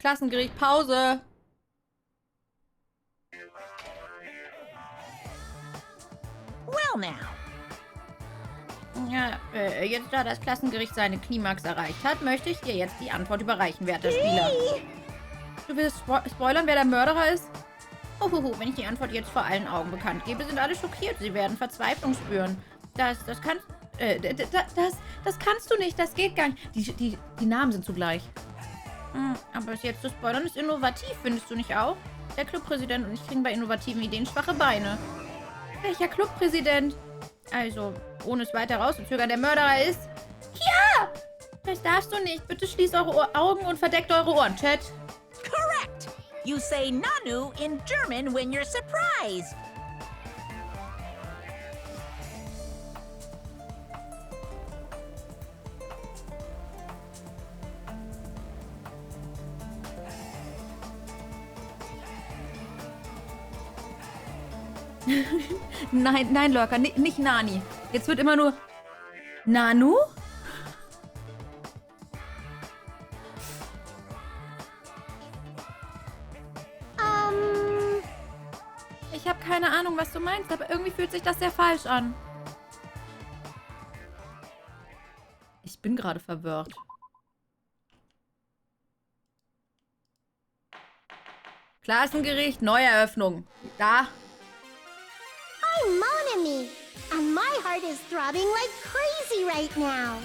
Klassengericht, Pause. Well now. Ja, jetzt da das Klassengericht seine Klimax erreicht hat, möchte ich dir jetzt die Antwort überreichen, werter Spieler. Du willst spoilern, wer der Mörderer ist? Wenn ich die Antwort jetzt vor allen Augen bekannt gebe, sind alle schockiert. Sie werden Verzweiflung spüren. Das kannst du nicht, das geht gar nicht. Die Namen sind zugleich. Aber es jetzt zu spoilern ist innovativ, findest du nicht auch? Der Clubpräsident und ich kriegen bei innovativen Ideen schwache Beine. Welcher Clubpräsident? Also, ohne es weiter rauszuzögern, der Mörderer ist... Ja! Das darfst du nicht. Bitte schließt eure Augen und verdeckt eure Ohren, Chat. Correct. You say Nanu in German when you're surprised. Nein, Lurker, nicht Nani. Jetzt wird immer nur... Nanu? Ich habe keine Ahnung, was du meinst, aber irgendwie fühlt sich das sehr falsch an. Ich bin gerade verwirrt. Klassengericht, Neueröffnung. Da. I'm Monami, and my heart is throbbing like crazy right now.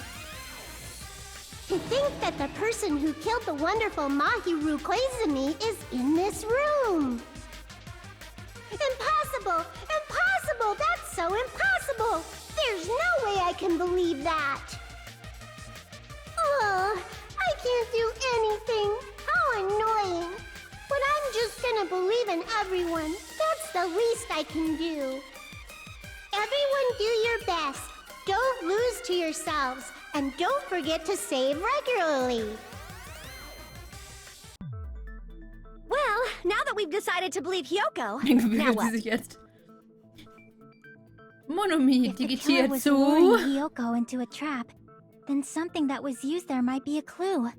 To think that the person who killed the wonderful Mahiru Koizumi is in this room. Impossible! Impossible! That's so impossible! There's no way I can believe that! Oh, I can't do anything! How annoying! But I'm just gonna believe in everyone. That's the least I can do. Everyone do your best. Don't lose to yourselves. And don't forget to save regularly. Well, now that we've decided to believe Hyoko, Wie now fühlt what? sie sich jetzt? Monomi If the killer digitiert was zu. luring Hyoko into a trap, then something that was used there might be a clue.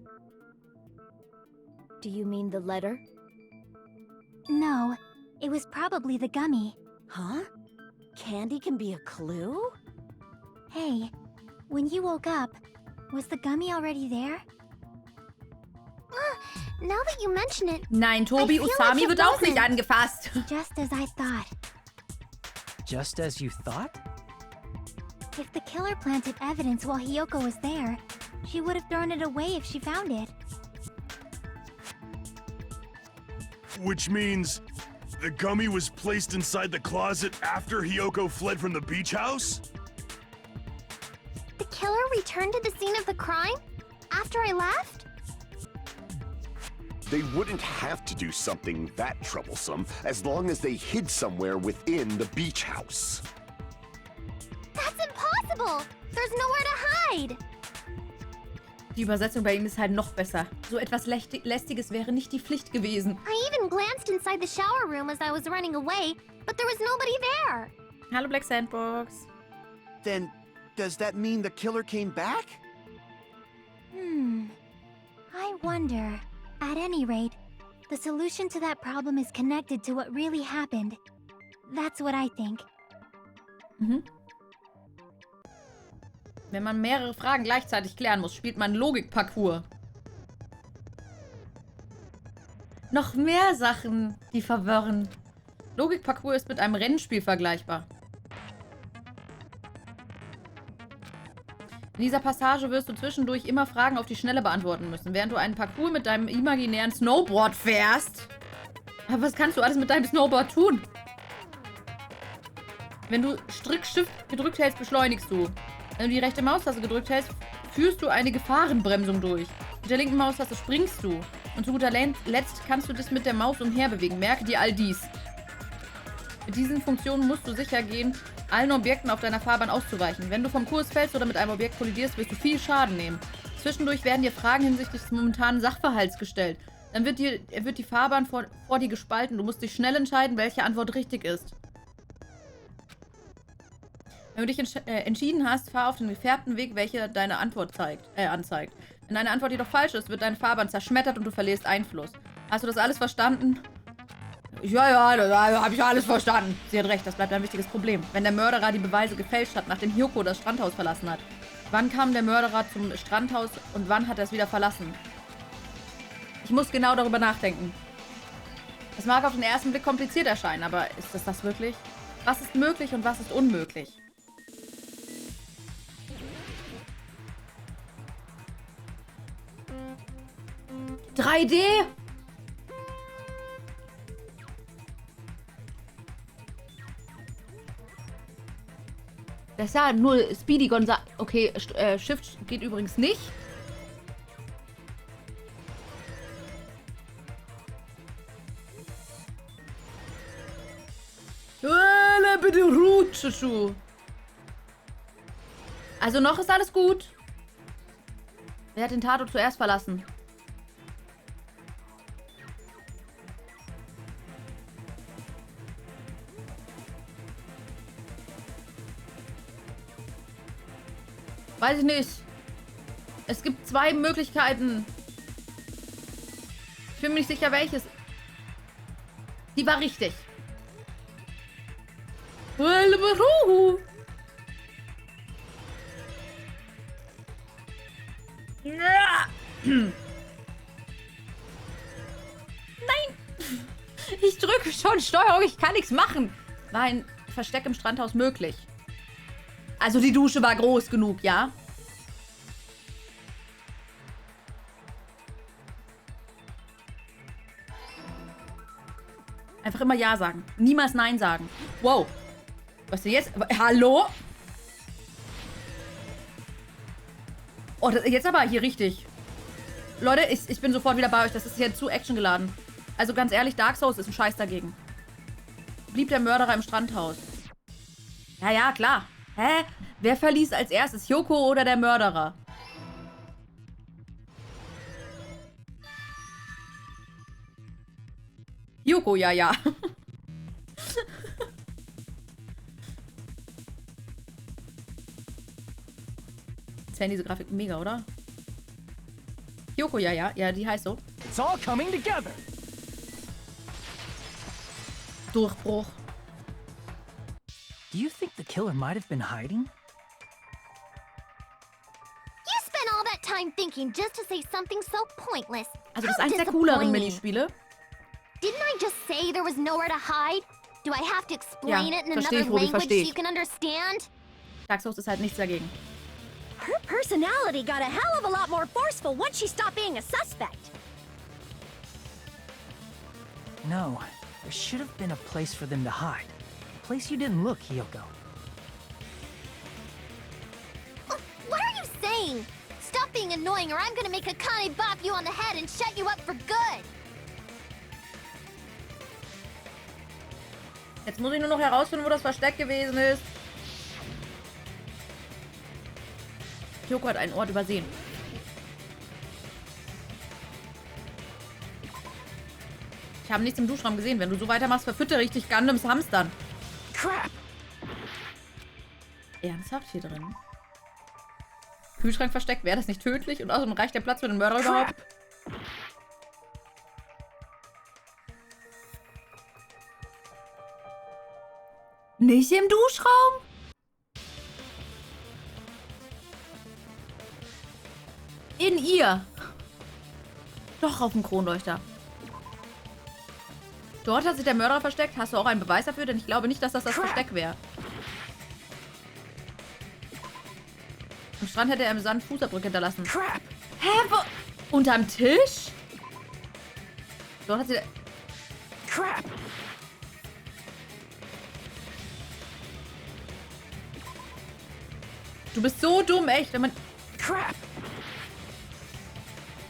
Do you mean the letter? No, it was probably the gummy. Huh? Candy can be a clue? Hey, when you woke up, was the gummy already there? Now that you mention it, Nein, Tobi, I feel Usami like it wird auch nicht wasn't. angefasst. Just as I thought. Just as you thought? If the killer planted evidence while Hyoko was there, she would have thrown it away if she found it. Which means the gummy was placed inside the closet after Hyoko fled from the beach house? the killer returned to the scene of the crime? After I left? They wouldn't have to do something that troublesome as long as they hid somewhere within the beach house. That's impossible! There's nowhere to hide! Die Übersetzung bei ihm ist halt noch besser. So etwas Lästiges wäre nicht die Pflicht gewesen. I even glanced inside the shower room as I was running away, but there was nobody there. Hallo Black Sandbox. Then, does that mean the killer came back? I wonder. At any rate, the solution to that problem is connected to what really happened. That's what I think. Wenn man mehrere Fragen gleichzeitig klären muss, spielt man Logikparcours. Noch mehr Sachen, die verwirren. Logikparcours ist mit einem Rennspiel vergleichbar. In dieser Passage wirst du zwischendurch immer Fragen auf die Schnelle beantworten müssen, während du einen Parcours mit deinem imaginären Snowboard fährst. Aber was kannst du alles mit deinem Snowboard tun? Wenn du Shift gedrückt hältst, beschleunigst du. Wenn du die rechte Maustaste gedrückt hältst, führst du eine Gefahrenbremsung durch. Mit der linken Maustaste springst du. Und zu guter Letzt kannst du dich mit der Maus umherbewegen. Merke dir all dies. Mit diesen Funktionen musst du sicher gehen, allen Objekten auf deiner Fahrbahn auszuweichen. Wenn du vom Kurs fällst oder mit einem Objekt kollidierst, wirst du viel Schaden nehmen. Zwischendurch werden dir Fragen hinsichtlich des momentanen Sachverhalts gestellt. Dann wird die Fahrbahn vor dir gespalten. Du musst dich schnell entscheiden, welche Antwort richtig ist. Wenn du dich entschieden hast, fahr auf den gefärbten Weg, welcher deine Antwort anzeigt. Wenn deine Antwort jedoch falsch ist, wird deine Fahrbahn zerschmettert und du verlierst Einfluss. Hast du das alles verstanden? Ja, habe ich alles verstanden. Sie hat recht, das bleibt ein wichtiges Problem. Wenn der Mörderer die Beweise gefälscht hat, nachdem Hyoko das Strandhaus verlassen hat. Wann kam der Mörderer zum Strandhaus und wann hat er es wieder verlassen? Ich muss genau darüber nachdenken. Es mag auf den ersten Blick kompliziert erscheinen, aber ist es das wirklich? Was ist möglich und was ist unmöglich? »3D«? Das ist ja nur Speedy Gonzales. Okay, Shift geht übrigens nicht. Also noch ist alles gut. Wer hat den Tatort zuerst verlassen? Weiß ich nicht. Es gibt 2 Möglichkeiten. Ich bin mir nicht sicher, welches. Die war richtig. Nein! Ich drücke schon Steuerung, ich kann nichts machen. War ein Versteck im Strandhaus möglich? Also die Dusche war groß genug, ja? Einfach immer Ja sagen. Niemals Nein sagen. Wow. Was ist denn jetzt? Hallo? Oh, jetzt aber hier richtig. Leute, ich bin sofort wieder bei euch. Das ist hier zu actiongeladen. Also ganz ehrlich, Dark Souls ist ein Scheiß dagegen. Blieb der Mörderer im Strandhaus? Ja, klar. Hä? Wer verließ als erstes? Hyoko oder der Mörderer? Hyoko, ja. Jetzt wäre diese Grafik mega, oder? Hyoko, ja, die heißt so. It's all coming together. Durchbruch. Do you think the killer might have been hiding? You spent all that time thinking just to say something so pointless. Also das ist How eins der cooleren disappointing. Minispiele. Didn't I just say there was nowhere to hide? Do I have to explain Ja, it in versteh ich, another Ruby, language versteh so ich. you can understand? Dark Souls ist halt nichts dagegen. Her personality got a hell of a lot more forceful once she stopped being a suspect. No, there should have been a place for them to hide. A place you didn't look, Hyoko. What are you saying? Stop being annoying or I'm gonna make Akane bop you on the head and shut you up for good. Jetzt muss ich nur noch herausfinden, wo das Versteck gewesen ist. Hyoko hat einen Ort übersehen. Ich habe nichts im Duschraum gesehen. Wenn du so weitermachst, verfüttere ich dich Gundams Hamstern. Crap! Ernsthaft hier drin? Kühlschrank versteckt, wäre das nicht tödlich? Und außerdem reicht der Platz für den Mörder überhaupt? Nicht im Duschraum? In ihr. Doch auf dem Kronleuchter. Dort hat sich der Mörder versteckt. Hast du auch einen Beweis dafür? Denn ich glaube nicht, dass das Versteck wäre. Am Strand hätte er im Sand Fußabdrücke hinterlassen. Hä? Wo? Unterm Tisch? Dort hat sie... Du bist so dumm, echt. Wenn man...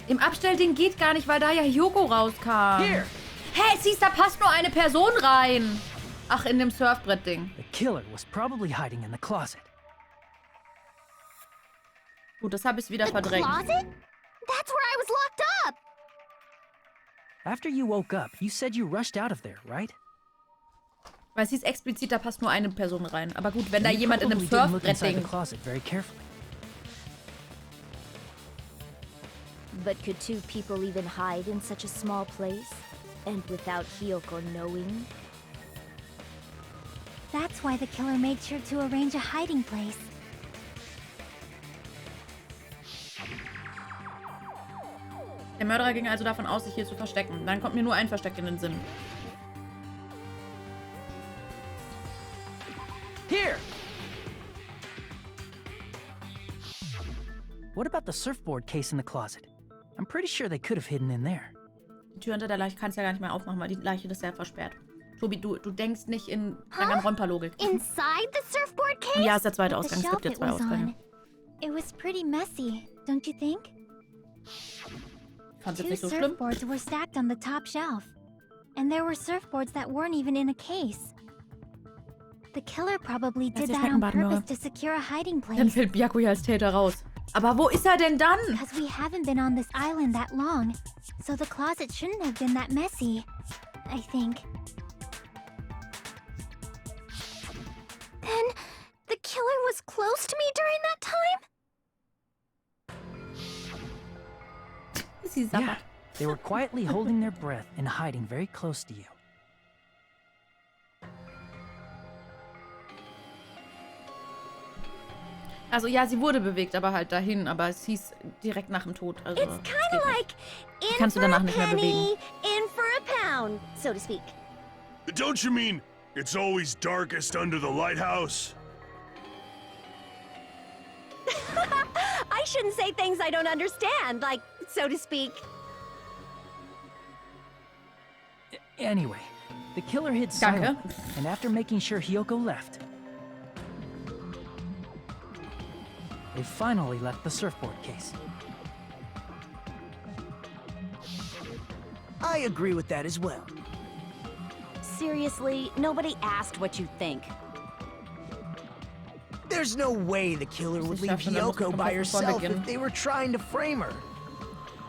Im Abstellding geht gar nicht, weil da ja Hyoko rauskam. Here. Hä, siehst, da passt nur eine Person rein. Ach, in dem Surfbrett-Ding. The killer was probably hiding in the closet. Gut, das habe ich wieder The verdrängt. closet? That's where I was locked up. After you woke up, you said you rushed out of there, right? Weil es hieß explizit, da passt nur eine Person rein. Aber gut, wenn da You jemand in einem probably didn't look inside the Surfbrett-Ding... closet very carefully. But could two people even hide in such a small place? And without Hiyoko knowing? That's why the killer made sure to arrange a hiding place. Der Mörderer ging also davon aus, sich hier zu verstecken. Dann kommt mir nur ein Versteck in den Sinn. Here! What about the surfboard case in the closet? I'm pretty sure they could have hidden in there. Die Tür unter der Leiche kannst du ja gar nicht mehr aufmachen, weil die Leiche ist ja versperrt. Tobi, du denkst nicht in Danganronpa-Logik. Inside the surfboard case? Ja, ist der zweite The Ausgang. Es shelf gibt ja it zwei was Ausgänge. on. It was pretty messy, don't you think? Fand's jetzt Two nicht so schlimm. surfboards were stacked on the top shelf. And there were surfboards that weren't even in a case. The killer probably Lass did dir that schmecken, on Badenmöwe. purpose to secure a hiding Dann place. fällt Byakuya als Täter raus. Aber wo ist er denn dann? Because we haven't been on this island that long, so the closet shouldn't have been that messy, I think. Then, the killer was close to me during that time? Sie Yeah, sabbert. they were quietly holding their breath and hiding very close to you. Also ja, sie wurde bewegt, aber halt dahin. Aber es hieß direkt nach dem Tod. Also, It's es kind geht of nicht. like in Kannst du for danach a nicht mehr bewegen. penny, in for a pound, so to speak. Don't you mean it's always darkest under the lighthouse? I shouldn't say things I don't understand, like, so to speak. Anyway, the killer hid Danke. silently, and after making sure Hiyoko left, they finally left the surfboard case. I agree with that as well. Seriously, nobody asked what you think. There's no way the killer would leave Hiyoko by herself if they were trying to frame her.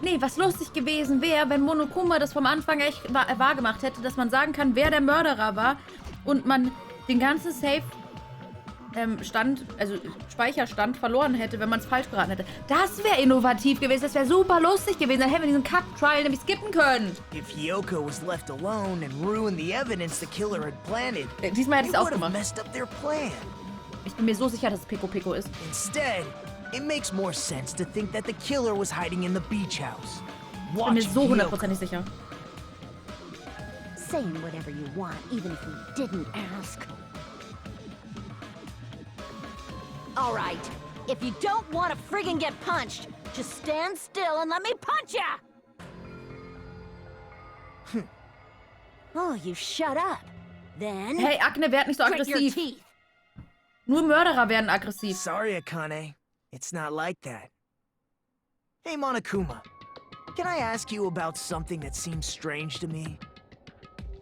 Nee, was lustig gewesen wäre, wenn Monokuma das vom Anfang echt wahr gemacht hätte, dass man sagen kann, wer der Mörderer war und man den ganzen Speicherstand verloren hätte, wenn man es falsch geraten hätte. Das wäre innovativ gewesen, das wäre super lustig gewesen, dann hätten wir diesen Kack-Trial nämlich skippen können. If Hiyoko was left alone and ruined the evidence the killer had planted, Diesmal hätte ich it es auch would have gemacht. messed up their plan. Ich bin mir so sicher, dass es Pico Pico ist. Instead, it makes more sense to think that the killer was hiding in the beach house. Ich bin mir Watching so Hiyoko. hundertprozentig sicher. Saying whatever you want, even if we didn't ask. All right, if you don't want to friggin' get punched, just stand still and let me punch ya! Oh, you shut up. Then, Hey, Akne, werd nicht so grit your aggressiv. teeth. Nur Mörderer werden aggressiv. Sorry, Akane. It's not like that. Hey, Monokuma. Can I ask you about something that seems strange to me?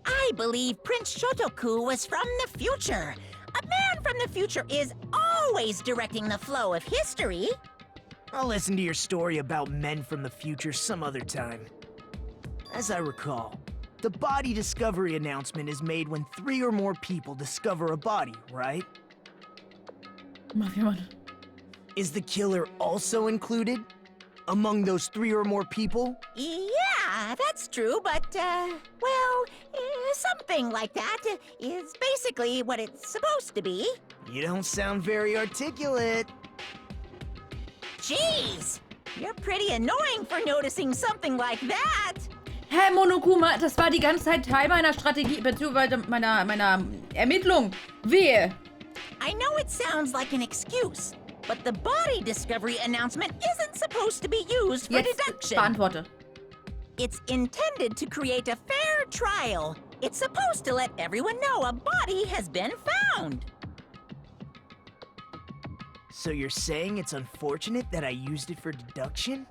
I believe Prince Shotoku was from the future. A man from the future is always directing the flow of history. I'll listen to your story about men from the future some other time. As I recall, the body discovery announcement is made when 3 or more people discover a body, right? Mafia-Mann. Is the killer also included? Among those 3 or more people? Yeah, that's true, but, well, something like that is basically what it's supposed to be. You don't sound very articulate. Jeez, you're pretty annoying for noticing something like that. Hä, Monokuma, das war die ganze Zeit Teil meiner Strategie, beziehungsweise meiner Ermittlung. Wehe. I know it sounds like an excuse, but the body discovery announcement isn't supposed to be used for Jetzt deduction. beantworte. It's intended to create a fair trial. It's supposed to let everyone know a body has been found. So you're saying it's unfortunate that I used it for deduction?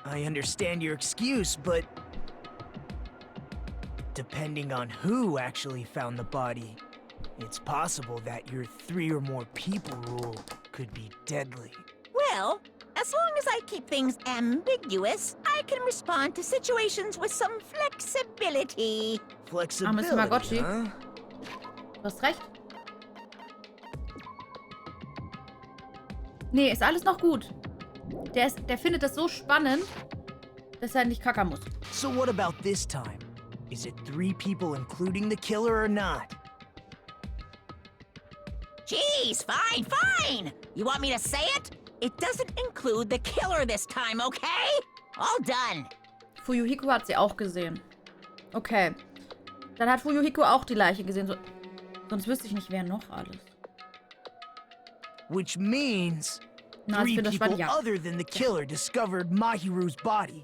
I understand your excuse, but depending on who actually found the body, it's possible that your 3 or more people rule could be deadly. Well, as long as I keep things ambiguous, I can respond to situations with some flexibility. Flexibility, Tamagotchi. huh? Du hast recht. Nee, ist alles noch gut. Der findet das so spannend, dass er nicht kackern muss. So what about this time? Is it 3 people including the killer or not? Jeez, fine. You want me to say it? It doesn't include the killer this time, okay? All done. Fuyuhiko hat sie auch gesehen. Okay. Dann hat Fuyuhiko auch die Leiche gesehen. Sonst wüsste ich nicht, wer noch alles. Which means Na, ich 3 finde, das war people die Jagd. other than the killer discovered Mahiru's body.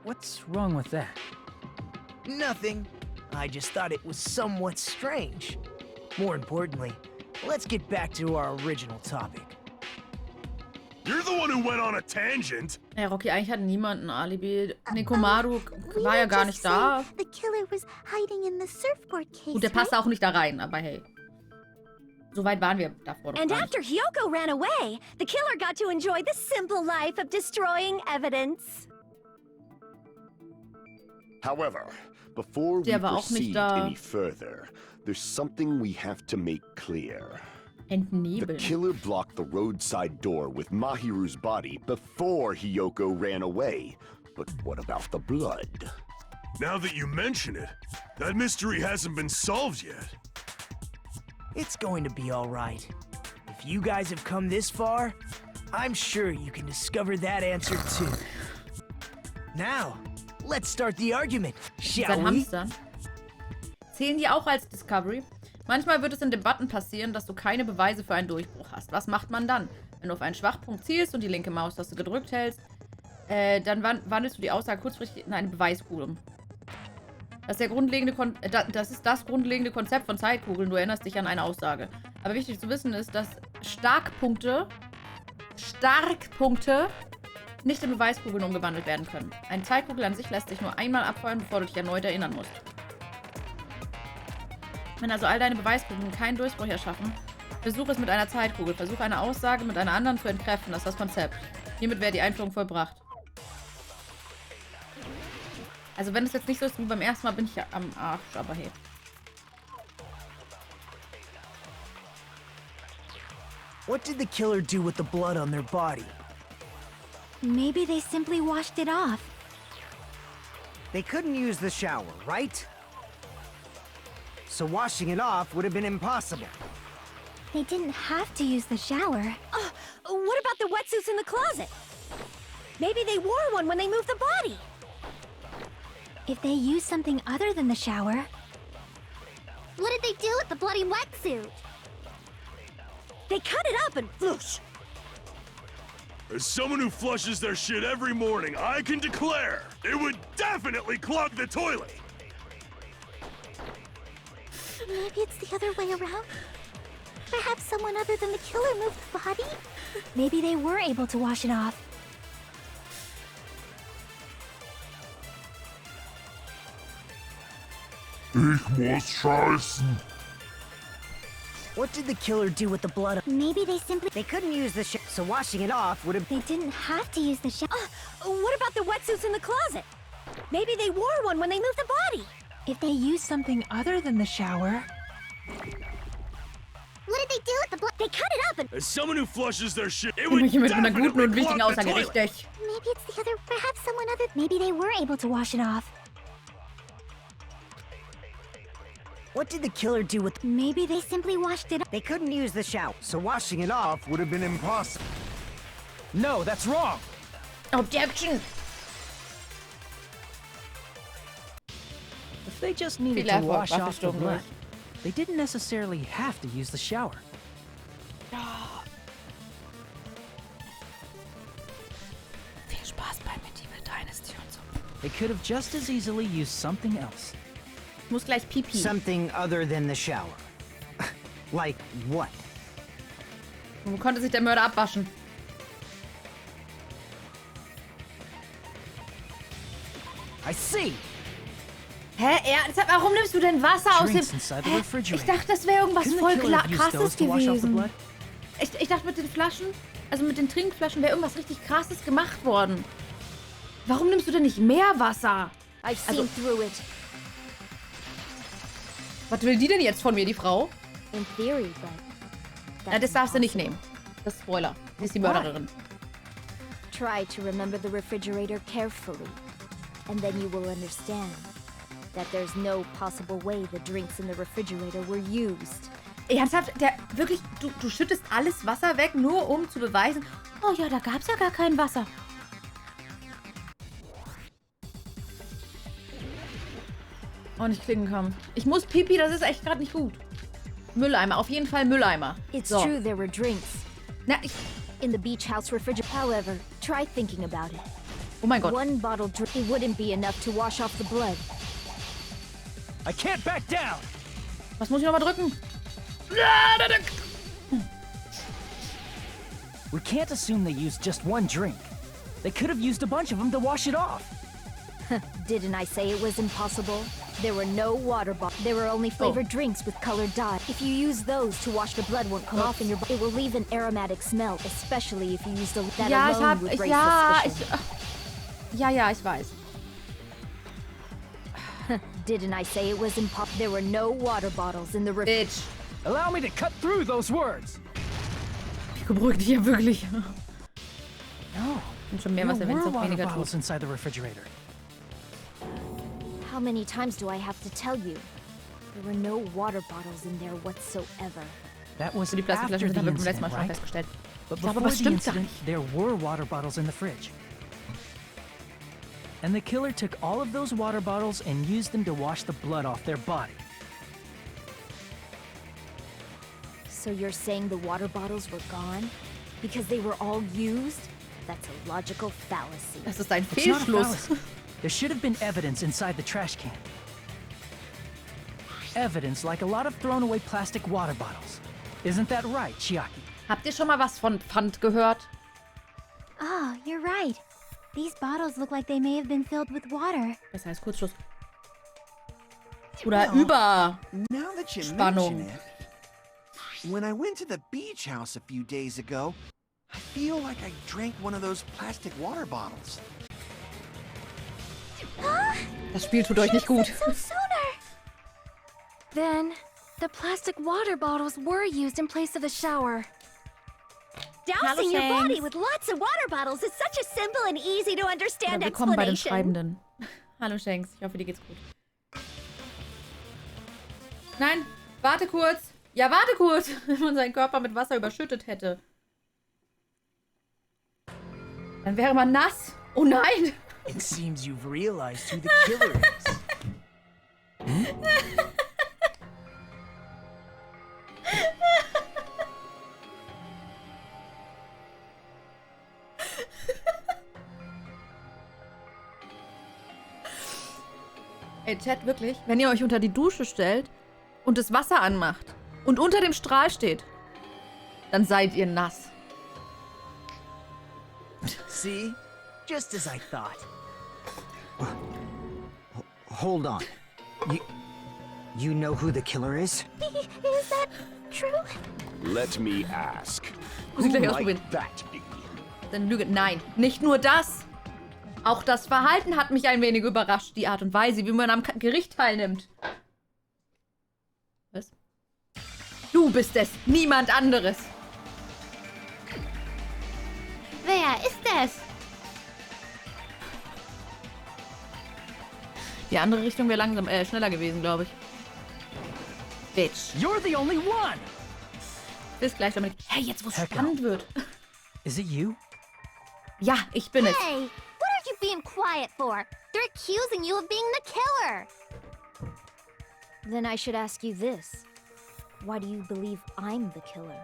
What's wrong with that? Nothing. I just thought it was somewhat strange. More importantly, let's get back to our original topic. You're the one who went on a tangent. Ja, Rocky, eigentlich hat niemand ein Alibi. Nekomaru war ja gar nicht da. The killer was hiding in the surfboard case. Gut, der passt auch nicht da rein, aber hey. So weit waren wir davor doch And gar nicht. after Hyoko ran away, the killer got to enjoy the simple life of destroying evidence. However, before we Der war auch nicht proceed da. any further, there's something we have to make clear. The Entnebeln. killer blocked the roadside door with Mahiru's body before Hyoko ran away. But what about the blood? Now that you mention it, that mystery hasn't been solved yet. It's going to be all right. If you guys have come this far, I'm sure you can discover that answer too. Now, let's start the argument, shall Sein we? Hamster. Zählen die auch als Discovery? Manchmal wird es in Debatten passieren, dass du keine Beweise für einen Durchbruch hast. Was macht man dann? Wenn du auf einen Schwachpunkt zielst und die linke Maustaste gedrückt hältst, dann wandelst du die Aussage kurzfristig in eine Beweiskugel um. Das ist das grundlegende Konzept von Zeitkugeln. Du erinnerst dich an eine Aussage. Aber wichtig zu wissen ist, dass Starkpunkte nicht in Beweiskugeln umgewandelt werden können. Eine Zeitkugel an sich lässt sich nur einmal abfeuern, bevor du dich erneut erinnern musst. Wenn also all deine Beweiskugeln keinen Durchbruch erschaffen, versuche es mit einer Zeitkugel. Versuche eine Aussage mit einer anderen zu entkräften. Das ist das Konzept. Hiermit wäre die Einführung vollbracht. Also wenn es jetzt nicht so ist wie beim ersten Mal, bin ich ja am Arsch, aber hey. What did the killer do with the blood on their body? Maybe they simply washed it off. They couldn't use the shower, right? So washing it off would have been impossible. They didn't have to use the shower. What about the wetsuits in the closet? Maybe they wore one when they moved the body. If they used something other than the shower... What did they do with the bloody wetsuit? They cut it up and whoosh. As someone who flushes their shit every morning, I can declare it would definitely clog the toilet. Maybe it's the other way around? Perhaps someone other than the killer moved the body? Maybe they were able to wash it off. Ich muss scheißen. What did the killer do with the blood? Maybe they simply... They couldn't use the shower, so washing it off would have... They didn't have to use the shower. What about the wetsuits in the closet? Maybe they wore one when they moved the body. If they used something other than the shower... What did they do with the blood? They cut it up and... As someone who flushes their shit, it would Mit einer guten definitely und wichtigen clog the Aussage, toilet. richtig. Maybe it's the other... Perhaps someone other... Maybe they were able to wash it off. What did the killer do with... Maybe they simply washed it off. They couldn't use the shower, so washing it off would have been impossible. No, that's wrong! Objection! If they just needed Viele to wash off the Waffelsturm blood, durch. they didn't necessarily have to use the shower. Viel Spaß bei Medieval Dynasty und so. They could have just as easily used something else. Ich muss gleich pipi. Something other than the shower. Like what? Wo konnte sich der Mörder abwaschen? I see! Hä? Warum nimmst du denn Wasser aus dem... Drinks inside the Hä? refrigerator. Ich dachte, das wäre irgendwas Couldn't voll the killer have used those krasses to wash off the gewesen. blood? Ich dachte, mit den Flaschen, also mit den Trinkflaschen, wäre irgendwas richtig krasses gemacht worden. Warum nimmst du denn nicht mehr Wasser? I've seen through it. Was will die denn jetzt von mir, die Frau? In theory, but... Na, das darfst du nicht nehmen. Das ist Spoiler. Sie ist die Mörderin. Try to remember the refrigerator carefully, and then you will understand that there's no possible way the drinks in the refrigerator were used. Ernsthaft? Wirklich, du schüttest alles Wasser weg, nur um zu beweisen, oh ja, da gab's ja gar kein Wasser. Oh, nicht klicken kann. Ich muss Pipi, das ist echt gerade nicht gut. Mülleimer, auf jeden Fall Mülleimer. It's so. true there were drinks. Na, in the beach house refrigerator. However, try thinking about it. Oh mein Gott. One bottle drink, it wouldn't be enough to wash off the blood. I can't back down. Was muss ich nochmal drücken? We can't assume they used just one drink. They could have used a bunch of them to wash it off. Didn't I say it was impossible? There were no water bottles. There were only flavored drinks with colored dye. If you use those to wash, the blood won't come off in your body. It will leave an aromatic smell, especially if you use that alone would raise suspicion. Ja, ich weiß. Didn't I say it was impossible? There were no water bottles in the refrigerator. Bitch. Allow me to cut through those words. Ich beruhige dich ja wirklich. No. Und schon mehr Wasser, wenn es noch weniger tut. Inside the refrigerator. How many times do I have to tell you? There were no water bottles in there whatsoever. That was Die Plastikflasche after haben the wir beim letzten Mal incident, schon right? festgestellt. But Ich glaube, before was the stimmt gar incident, nicht. there were water bottles in the fridge. And the killer took all of those water bottles and used them to wash the blood off their body. So you're saying the water bottles were gone? Because they were all used? That's a logical fallacy. Das ist ein It's not a Fehlschluss. fallacy. There should have been evidence inside the trash can. Evidence like a lot of thrown away plastic water bottles. Isn't that right, Chiaki? Habt ihr schon mal was von Pfand gehört? Oh, you're right. These bottles look like they may have been filled with water. Das heißt Kurzschluss. Oder Now that you Spannung. mention it, when I went to the beach house a few days ago, I feel like I drank one of those plastic water bottles. Das Spiel tut euch nicht gut. So sooner. Then, the plastic water bottles were used in place of the shower. Dousing your Shanks. body with lots of water bottles is such a simple and easy to understand Willkommen bei den explanation. Schreibenden. Hallo Shanks, ich hoffe, dir geht's gut. Nein, warte kurz. Ja, warte kurz, wenn man seinen Körper mit Wasser überschüttet hätte. Dann wäre man nass. Oh nein. It seems you've realized who the killer is. Ey, Chat, wirklich, wenn ihr euch unter die Dusche stellt und das Wasser anmacht und unter dem Strahl steht, dann seid ihr nass. See? Just as I thought. Hold on. You know who the killer is? Is that true? Let me ask. Muss Who ich gleich might ausprobieren. that be? Dann Lüge. Nein, nicht nur das. Auch das Verhalten hat mich ein wenig überrascht. Die Art und Weise, wie man am Gericht teilnimmt. Was? Du bist es, niemand anderes. Wer ist es? Die andere Richtung wäre langsam, schneller gewesen, glaube ich. Bitch. You're the only one! Bis gleich, Dominik. Hey, jetzt wo es Heck spannend wird. Is it you? Ja, ich bin es. Hey, what are you being quiet for? They're accusing you of being the killer. Then I should ask you this. Why do you believe I'm the killer?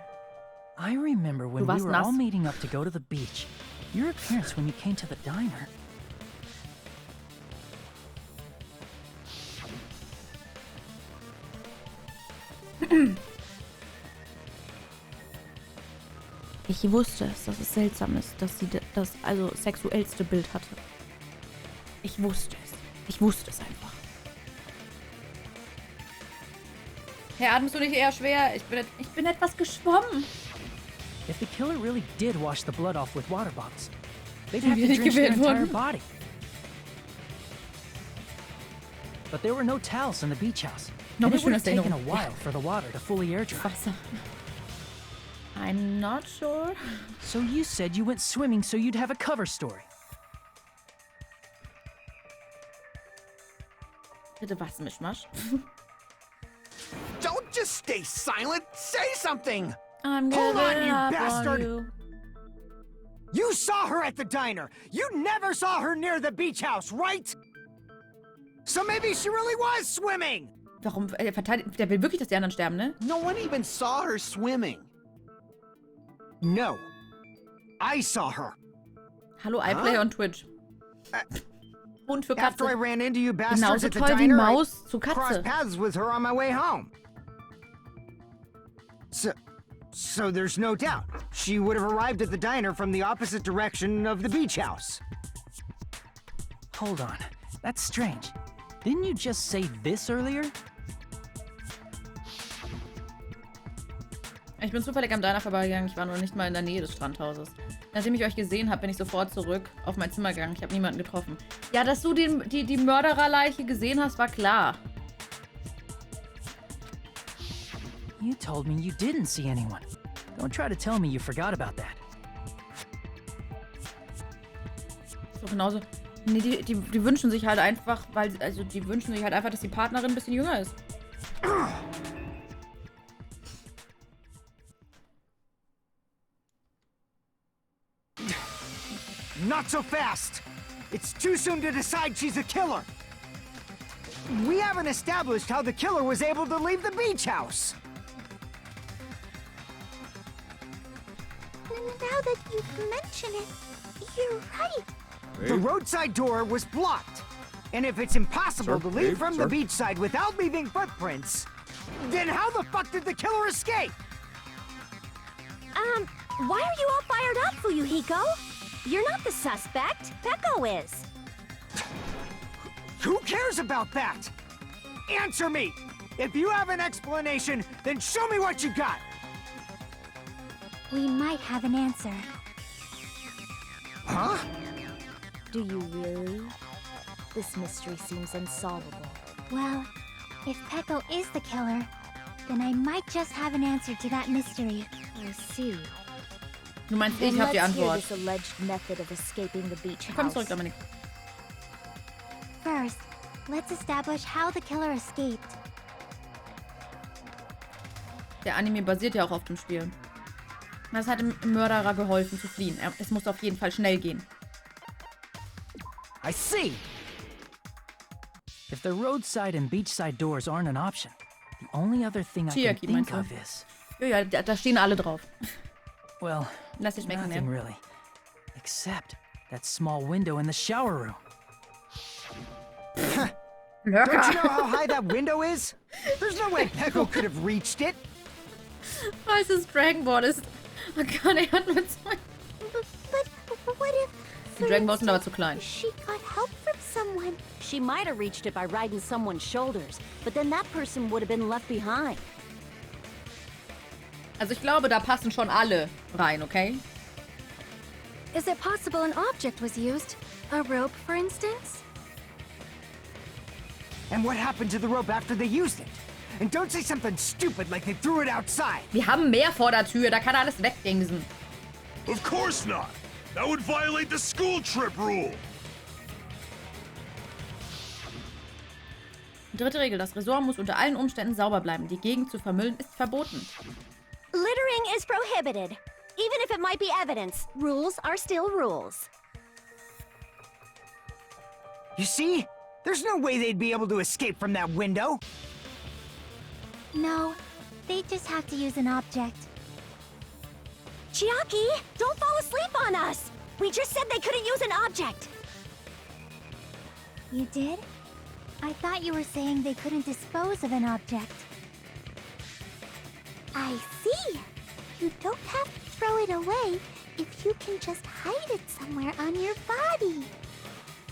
I remember when Du we warst were nass. all meeting up to go to the beach. Your appearance when you came to the diner. Ich wusste es, dass es seltsam ist, dass sie das also sexuellste Bild hatte. Ich wusste es. Ich wusste es einfach. Herr, atmest du nicht eher schwer? Ich bin etwas geschwommen. If the killer really did wash the blood off with water bottles, they'd Sind have wir to nicht drench their gewählt entire worden? body. But there were no towels in the beach house. Noch And eine it would schöne have taken a Erinnerung. while for the water to fully air dry. Wasser. I'm not sure. So you said you went swimming so you'd have a cover story. Bitte was, Mischmasch? Don't just stay silent. Say something. I'm Hold on, giving you up bastard! on you. You saw her at the diner! You never saw her near the beach house, right? So maybe she really was swimming! Warum? Der will wirklich, dass die anderen sterben, ne? No one even saw her swimming. No. I saw her. Hallo, iPlayer on Twitch. Hund für After I Katze. ran into you bastards Genauso at the toll wie diner, Maus zu I crossed Katze. paths with her on my way home. So there's no doubt. She would have arrived at the diner from the opposite direction of the beach house. Hold on. That's strange. Didn't you just say this earlier? Ich bin zufällig am Diner vorbeigegangen. Ich war nur nicht mal in der Nähe des Strandhauses. Nachdem ich euch gesehen habe, bin ich sofort zurück auf mein Zimmer gegangen. Ich habe niemanden getroffen. Ja, dass du die Mördererleiche gesehen hast, war klar. You told me you didn't see anyone. Don't try to tell me you forgot about that. So genauso. Nee, die wünschen sich halt einfach, die wünschen sich halt einfach, dass die Partnerin ein bisschen jünger ist. Not so fast! It's too soon to decide she's a killer! We haven't established how the killer was able to leave the beach house! Now that you mention it, you're right. The roadside door was blocked. And if it's impossible to leave from the beachside without leaving footprints, then how the fuck did the killer escape? Why are you all fired up, Fuyuhiko? You're not the suspect. Peko is. Who cares about that? Answer me! If you have an explanation, then show me what you got! We might have an answer. Huh? Do you really? This mystery seems unsolvable. Well, if Peko is the killer, then I might just have an answer to that mystery. I see. Du meinst, Then ich hab die let's hear Antwort. this alleged method of escaping the beach Komm house. zurück, Dominik. First, let's establish how the killer escaped. Der Anime basiert ja auch auf dem Spiel. Das hat dem Mörderer geholfen zu fliehen. Es muss auf jeden Fall schnell gehen. I see! If the roadside and beachside doors aren't an option, the only other thing I can Chiaki, think meinst du? of is... Ja, da stehen alle drauf. Well, Lass dich schmecken, nothing ja. really. Except that small window in the shower room. Don't you know how high that window is? There's no way Peko could have reached it! Weißes Dragon Ball ist... Oh Gott, er hat mit zwei... But what if... Die Dragon Balls sind aber zu klein. She got help from someone. She might have reached it by riding someone's shoulders, but then that person would have been left behind. Also ich glaube, da passen schon alle rein, okay? Is it possible an object was used? A rope, for instance? And what happened to the rope after they used it? And don't say something stupid like they threw it outside! Wir haben mehr vor der Tür, da kann er alles wegdingsen. Of course not. That would violate the school trip rule. Dritte Regel, das Ressort muss unter allen Umständen sauber bleiben. Die Gegend zu vermüllen ist verboten. Littering is prohibited. Even if it might be evidence, rules are still rules. You see? There's no way they'd be able to escape from that window! No, they just have to use an object. Chiaki, don't fall asleep on us! We just said they couldn't use an object! You did? I thought you were saying they couldn't dispose of an object. I see. You don't have to throw it away if you can just hide it somewhere on your body.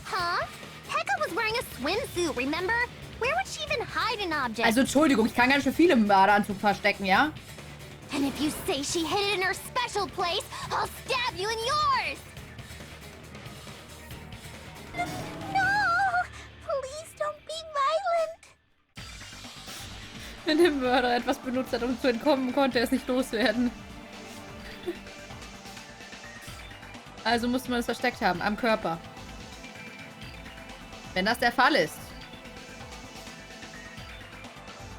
Huh? Pekka was wearing a swimsuit, remember? Where would she even hide an object? Also Entschuldigung, ich kann ganz schön viele im Badeanzug verstecken, ja? And if you say she hid it in her special place, I'll stab you in yours! No! Please don't be violent! Wenn der Mörder etwas benutzt hat, um zu entkommen, konnte er es nicht loswerden. Also musste man es versteckt haben, am Körper. Wenn das der Fall ist.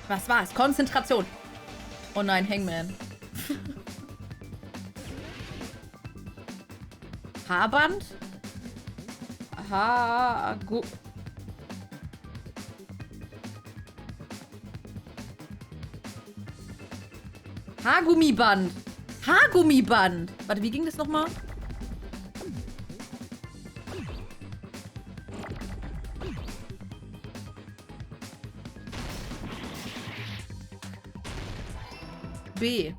Was war's? Konzentration. Oh nein, Hangman. Haarband? Haargummiband. Haargummiband. Warte, wie ging das nochmal? B.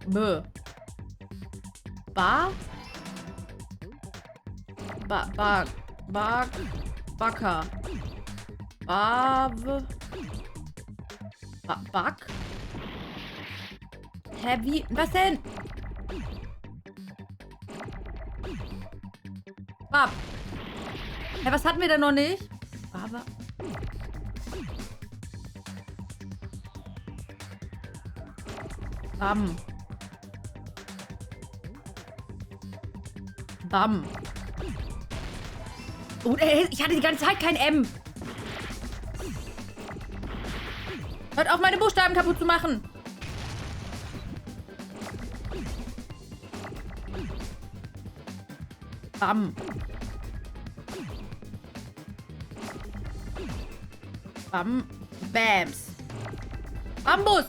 Backer. Back. Hä, wie? Was denn? Bab. Hä, was hatten wir denn noch nicht? Aber. Bam. Bam. Oh, ey, ich hatte die ganze Zeit kein M. Hört auf, meine Buchstaben kaputt zu machen. Bam. Bam. Bams. Bambus.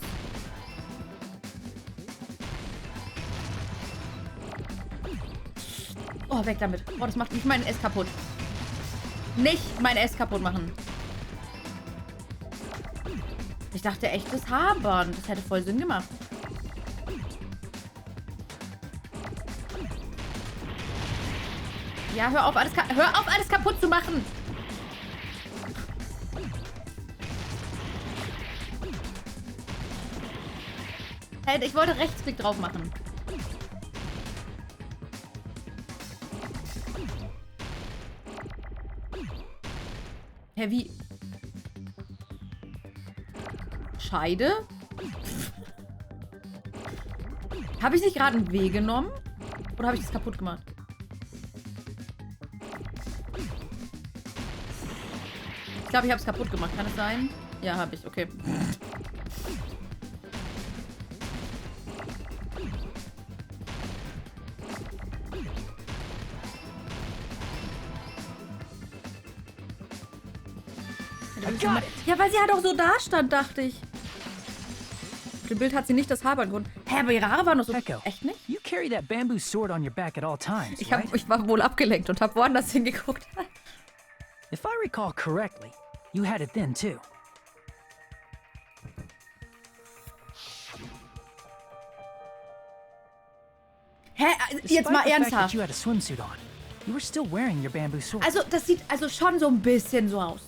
Oh, weg damit. Oh, das macht nicht mein S kaputt. Nicht mein S kaputt machen. Ich dachte echt, das Haarband. Das hätte voll Sinn gemacht. Ja, hör auf, alles kaputt zu machen. Hey, ich wollte Rechtsklick drauf machen. Hä, wie? Scheide? Habe ich nicht gerade ein W genommen? Oder habe ich das kaputt gemacht? Ich glaube, ich habe es kaputt gemacht. Kann es sein? Ja, habe ich. Okay. Ja, weil sie halt auch so da stand, dachte ich. Auf dem Bild hat sie nicht das Haarband gefunden. Hä, aber ihre Haare waren noch so... Echo, echt nicht? You carry that bamboo sword on your back at all times, Ich right? war wohl abgelenkt und habe woanders hingeguckt. If I recall correctly, you had it then too. Hä? Jetzt mal Despite the fact that ernsthaft. you had a swimsuit on, you were still wearing your bamboo sword. Also, das sieht also schon so ein bisschen so aus.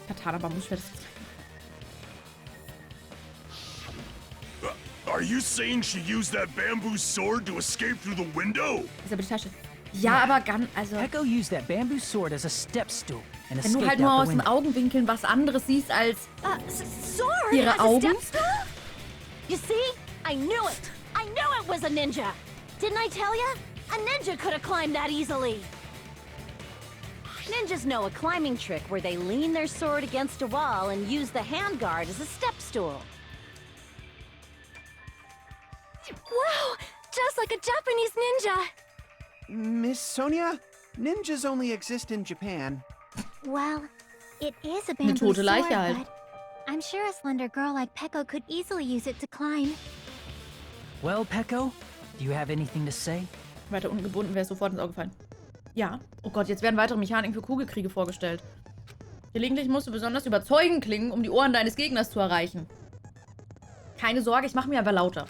Katana, aber muss ich das... Are you saying she used that bamboo sword to escape through the window? Ist aber die Tasche. Ja, aber ganz, also... Echo used that bamboo sword as a step stool and Wenn du escaped halt nur out aus the den window. Augenwinkeln was anderes siehst als Sword ihre as a Augen. step stool? You see? I knew it. I knew it was a ninja. Didn't I tell ya? A ninja could have climbed that easily. Ninjas know a climbing trick where they lean their sword against a wall and use the handguard as a step stool. Wow! Just like a Japanese ninja! Miss Sonia, ninjas only exist in Japan. Well, it is a Eine bamboo tote sword, Leiche halt. but I'm sure a slender girl like Peko could easily use it to climb. Well, Peko, do you have anything to say? Weiter unten gebunden wäre sofort ins Auge gefallen. Ja. Oh Gott, jetzt werden weitere Mechaniken für Kugelkriege vorgestellt. Gelegentlich musst du besonders überzeugend klingen, um die Ohren deines Gegners zu erreichen. Keine Sorge, ich mache mir aber lauter.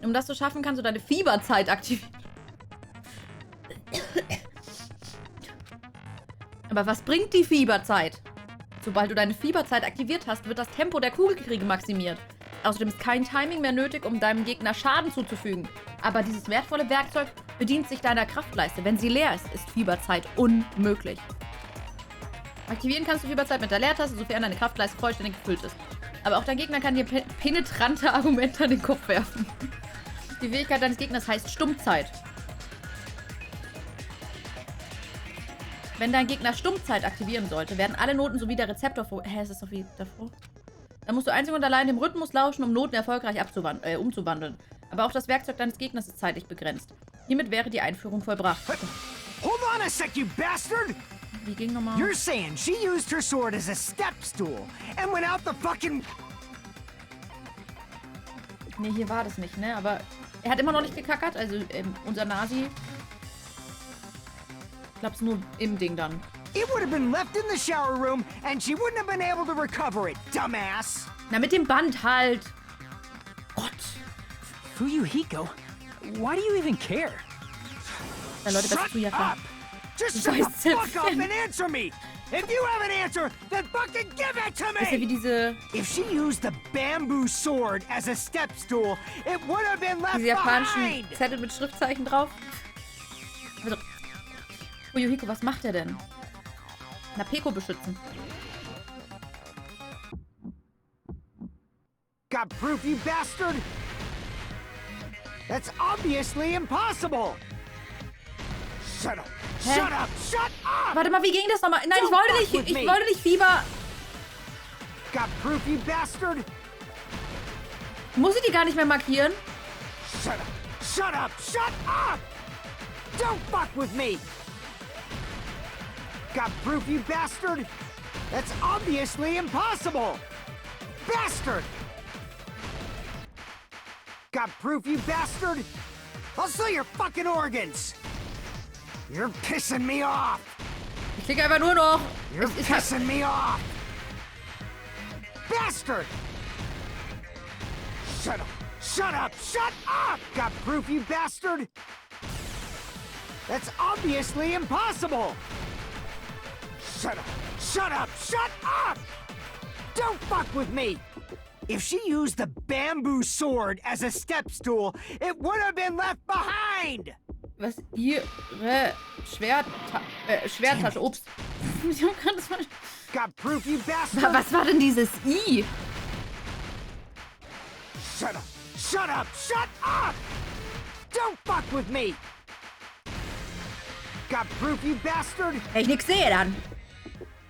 Um das zu schaffen, kannst du deine Fieberzeit aktivieren. Aber was bringt die Fieberzeit? Sobald du deine Fieberzeit aktiviert hast, wird das Tempo der Kugelkriege maximiert. Außerdem ist kein Timing mehr nötig, um deinem Gegner Schaden zuzufügen. Aber dieses wertvolle Werkzeug bedient sich deiner Kraftleiste. Wenn sie leer ist, ist Fieberzeit unmöglich. Aktivieren kannst du Fieberzeit mit der Leertaste, sofern deine Kraftleiste vollständig gefüllt ist. Aber auch dein Gegner kann dir penetrante Argumente an den Kopf werfen. Die Fähigkeit deines Gegners heißt Stummzeit. Wenn dein Gegner Stummzeit aktivieren sollte, werden alle Noten sowie der Rezeptor vor... Hä, ist das doch wie davor? Dann musst du einzig und allein dem Rhythmus lauschen, um Noten erfolgreich umzuwandeln. Aber auch das Werkzeug deines Gegners ist zeitlich begrenzt. Hiermit wäre die Einführung vollbracht. Hold on a sec, you bastard! Wie ging nochmal? You're saying she used her sword as a step stool and went out the fucking... Nee, hier war das nicht, ne? Aber er hat immer noch nicht gekackert. Also unser Nasi... Ich glaube, es nur im Ding dann. It would have been left in the shower room and she wouldn't have been able to recover it, dumbass! Na, mit dem Band halt. Gott. Fuyuhiko, why do you even care? Ja, Leute, das ist zu ja klar. Just shut the fuck up and answer me! If you have an answer, then fucking give it to me! Ist ja wie diese... If she used the bamboo sword as a step stool, it would have been left Diese japanischen behind! Zettel mit Schriftzeichen drauf. Also... Fuyuhiko, was macht er denn? Na, Peko beschützen. Got proof, you bastard? That's obviously impossible! Shut up! Hä? Shut up! Shut up! Warte mal, wie ging das nochmal? Nein, ich wollte nicht Fieber... Got proof, you bastard? Muss ich die gar nicht mehr markieren? Shut up! Shut up! Shut up! Don't fuck with me! Got proof, you bastard? That's obviously impossible! Bastard! Got proof, you bastard? I'll sell your fucking organs! You're pissing me off! Ich klicke einfach nur noch. You're pissing me off! Bastard! Shut up! Shut up! Shut up! Got proof, you bastard? That's obviously impossible! Shut up! Shut up! Shut up! Don't fuck with me! If she used the bamboo sword as a step stool, it would have been left behind! Was? Ihre Schwerttasche. Ups. Ich hab grad das Got proof, you bastard! Was war denn dieses I? Shut up! Shut up! Shut up! Don't fuck with me! Got proof, you bastard? Wenn ich nix sehe, dann.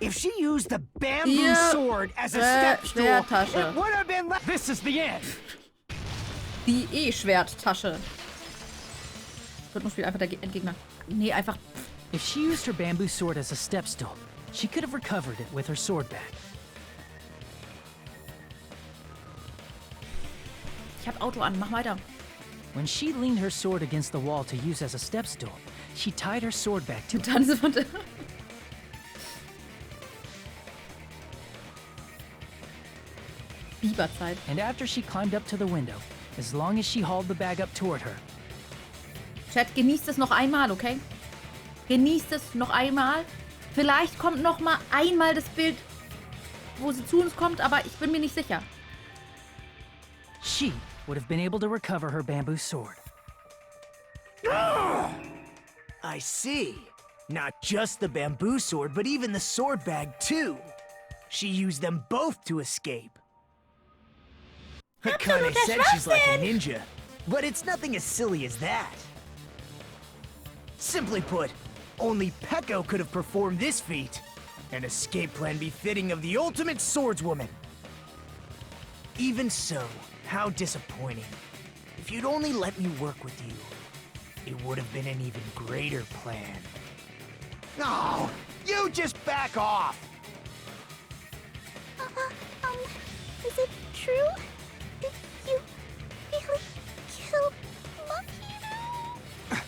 If she used the bamboo sword as a step stool, it would have been left. This is the end. Die E-Schwerttasche. Rhythmusspiel einfach der Endgegner. Nee, einfach. If she used her bamboo sword as a step stool, she could have recovered it with her sword back. Ich hab Auto an, mach weiter. When she leaned her sword against the wall to use as a step stool, she tied her sword back to it. Tanze von der... Biberzeit. And after she climbed up to the window, as long as she hauled the bag up toward her. Chat, genießt es noch einmal, okay? Genießt es noch einmal. Vielleicht kommt noch mal einmal das Bild, wo sie zu uns kommt, aber ich bin mir nicht sicher. She would have been able to recover her bamboo sword. I see. Not just the bamboo sword, but even the sword bag, too. She used them both to escape. Akane said she's like a ninja, but it's nothing as silly as that. Simply put, only Peko could have performed this feat. An escape plan befitting of the ultimate swordswoman. Even so, how disappointing. If you'd only let me work with you, it would have been an even greater plan. No! You just back off! Is it true? Did you really kill Mahiru?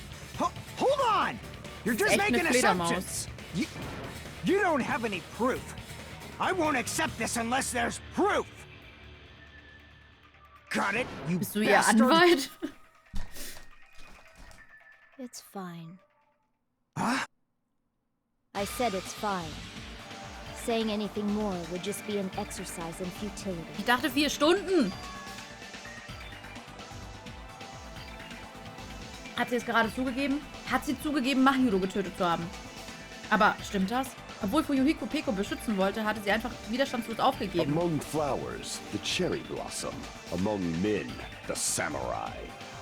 Hold on! You're just making assumptions! You don't have any proof. I won't accept this unless there's proof! Got it, you Bist du ihr bastard? Anwalt? It's fine. Huh? I said it's fine. Saying anything more would just be an exercise in futility. Ich dachte 4 Stunden. Hat sie es gerade zugegeben? Hat sie zugegeben, Mahiru getötet zu haben? Aber stimmt das? Obwohl Fuyuhiko Peko beschützen wollte, hatte sie einfach widerstandslos aufgegeben. Among flowers, the cherry blossom. Among men, the samurai.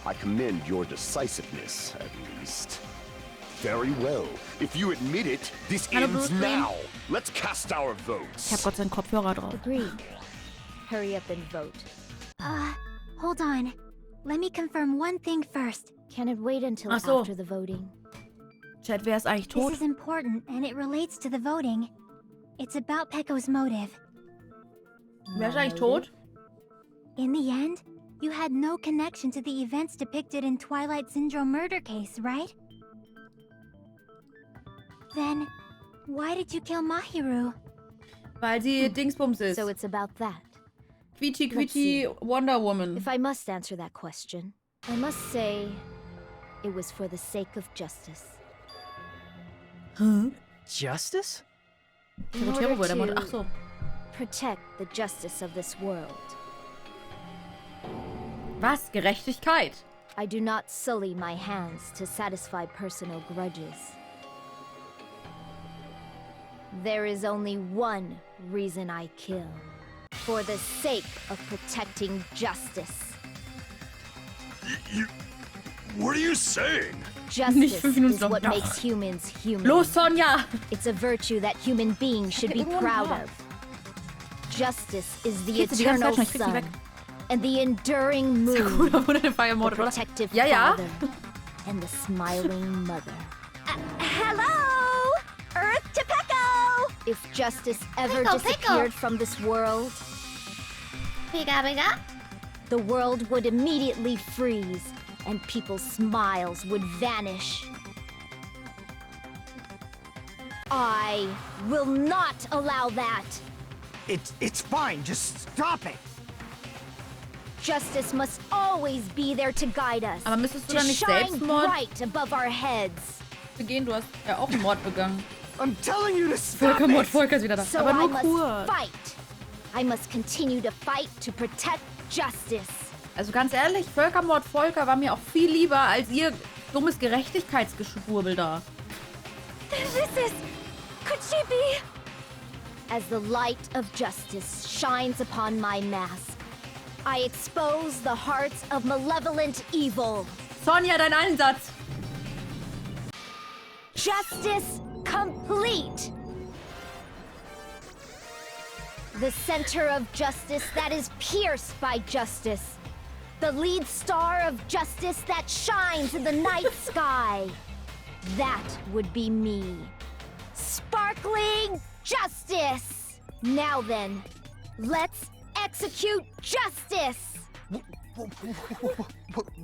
I commend your decisiveness, at least. Very well. If you admit it, this ends now. Let's cast our votes. Ich hab Gott seinen Kopfhörer drauf. Agreed. Hurry up and vote. Hold on. Let me confirm one thing first. Can it wait until Ach so. after the voting? Chat, wer ist eigentlich This tot? is important, and it relates to the voting. It's about Pecco's motive. Wer ist eigentlich tot? In the end, you had no connection to the events depicted in Twilight Syndrome murder case, right? Then, why did you kill Mahiru? Weil sie Dingsbums ist. So it's about that. Quietschi, Let's see. Quietschi, Wonder Woman. If I must answer that question, I must say it was for the sake of justice. Huh? Justice? In Terror wurde order Ach so. to protect the justice of this world. Was? Gerechtigkeit? I do not sully my hands to satisfy personal grudges. There is only one reason I kill. For the sake of protecting justice. What are you saying? Justice 5 Minuten is noch. what makes humans human. Los, Sonja! It's a virtue that human beings should be proud of. Justice is the Kiste, die ganze Zeit eternal schon, ich krieg sie weg. sun and the enduring moon, Sakura wurde den Feuer the ermordet, oder? protective Ja, ja. father, and the smiling mother. Hello! Earth to Pecco! If justice ever Pickle, disappeared from this world, Pika, pika. the world would immediately freeze and people's smiles would vanish. I will not allow that. It's fine. Just stop it. Justice must always be there to guide us. Aber müsstest du To dann nicht shine Selbstmord bright above our heads. begehen? Du hast ja auch einen Mord begangen. I'm telling you to stop Völkermord, it. Volker ist wieder da. So Aber I nur must kurz. fight. I must continue to fight to protect justice. Also ganz ehrlich, Völkermord, Volker war mir auch viel lieber als ihr dummes Gerechtigkeitsgeschwurbel da. Could she be? As the light of justice shines upon my mask, I expose the hearts of malevolent evil. Sonja, dein Einsatz! Justice complete! The center of justice that is pierced by justice. The lead star of justice that shines in the night sky. That would be me. Sparkling justice! Now then, let's execute justice!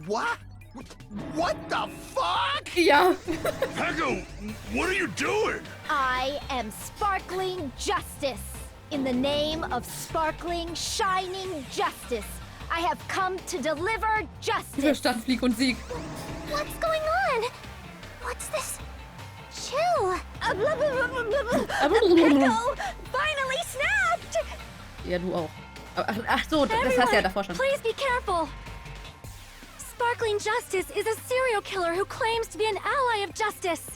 What? What the fuck? Ja. Pecco, what are you doing? I am sparkling justice. In the name of sparkling, shining justice, I have come to deliver justice. Widerstand, Flieg und Sieg. What's going on? What's this? Chill. Pecco finally snapped! Ja, du auch. Ach so, das hast du ja davor schon. Please be careful. Sparkling Justice is a serial killer who claims to be an ally of justice.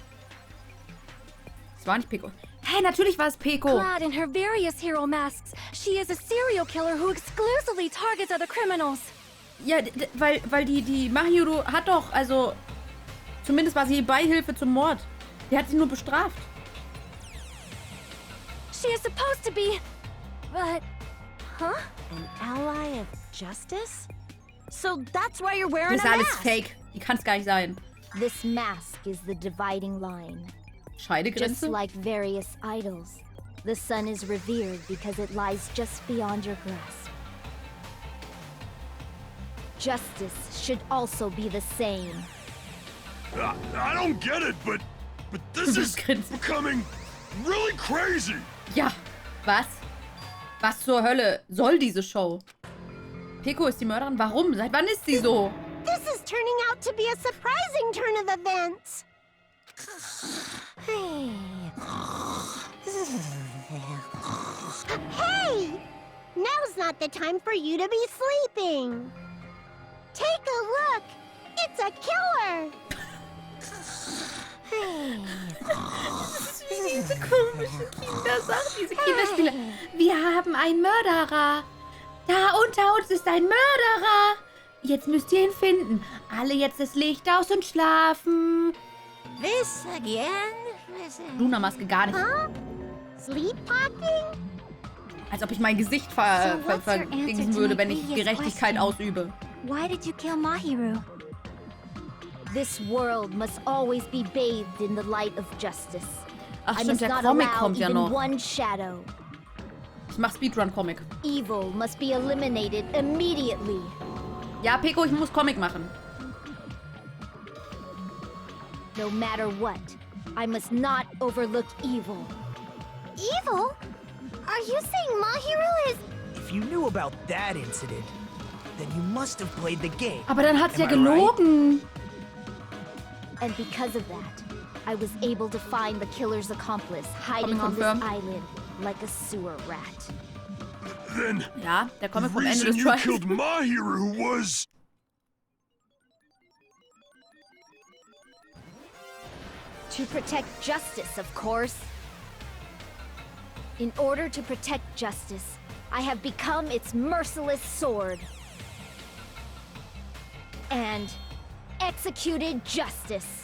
Das war nicht Peko. Hä, natürlich war es Peko. Clad in her various hero masks, she is a serial killer who exclusively targets other criminals. Ja, weil die Mahiru hat doch, also zumindest war sie Beihilfe zum Mord. Die hat sie nur bestraft. She is supposed to be, but, huh? An ally of justice? So that's why you're wearing Das a ist alles mask. fake. Die kann es gar nicht sein. This mask is the dividing line. Just Scheidegrenze? like various idols, the sun is revered because it lies just beyond your grasp. Justice should also be the same. I don't get it, but this is Grinsen. becoming really crazy. Ja. Was? Was zur Hölle soll diese Show? Peko ist die Mörderin. Warum? Seit wann ist sie so? This is turning out to be a surprising turn of events. Hey! Now's not the time for you to be sleeping. Take a look. It's a killer. Diese komischen Kindersachen, diese Kinderspiele. Wir haben einen Mörderer. Da unter uns ist ein Mörderer. Jetzt müsst ihr ihn finden. Alle jetzt das Licht aus und schlafen. This again? Luna-Maske gar nicht. Huh? Sleepwalking? Als ob ich mein Gesicht verdingsen würde, wenn ich Gerechtigkeit ausübe. Why did you kill Mahiru? This world must always be bathed in the light of justice. Ach I stimmt, must der not Comic allow kommt ja even noch. one shadow. Ich mach Speedrun-Comic. Evil must be eliminated immediately. Ja, Peko, ich muss Comic machen. No matter what, I must not overlook evil. Evil? Are you saying Mahiru is... If you knew about that incident, then you must have played the game. Aber dann hat's ja Am I right? gelogen. And because of that, I was able to find the killer's accomplice hiding on this confirmed. island like a sewer rat. Then Ja, der the Comic vom Ende reason des you Trials. killed Mahiru was... To protect justice, of course. In order to protect justice, I have become its merciless sword. And executed justice.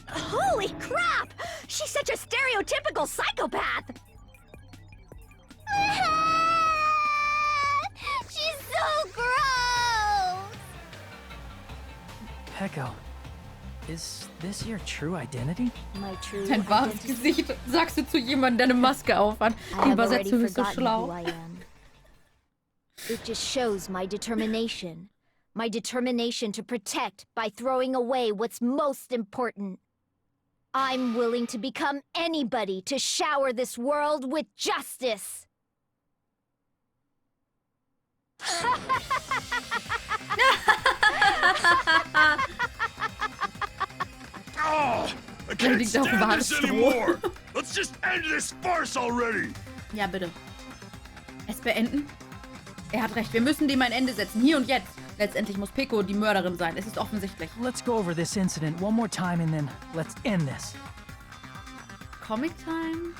Holy crap! She's such a stereotypical psychopath! She's so gross! Peko, is this your true identity? My true Dein wahres identity. Gesicht sagst du zu jemandem, der eine Maske aufhat. Die I have already Übersetzung ist so forgotten schlau. who I am. It just shows my determination. My determination to protect by throwing away what's most important. I'm willing to become anybody to shower this world with justice. Oh, I liegt can't auf stand wahres this Stroh. anymore! Let's just end this farce already! Ja, bitte. Es beenden? Er hat recht, wir müssen dem ein Ende setzen. Hier und jetzt. Letztendlich muss Peko die Mörderin sein. Es ist offensichtlich. Let's go over this incident one more time and then let's end this. Comic Time?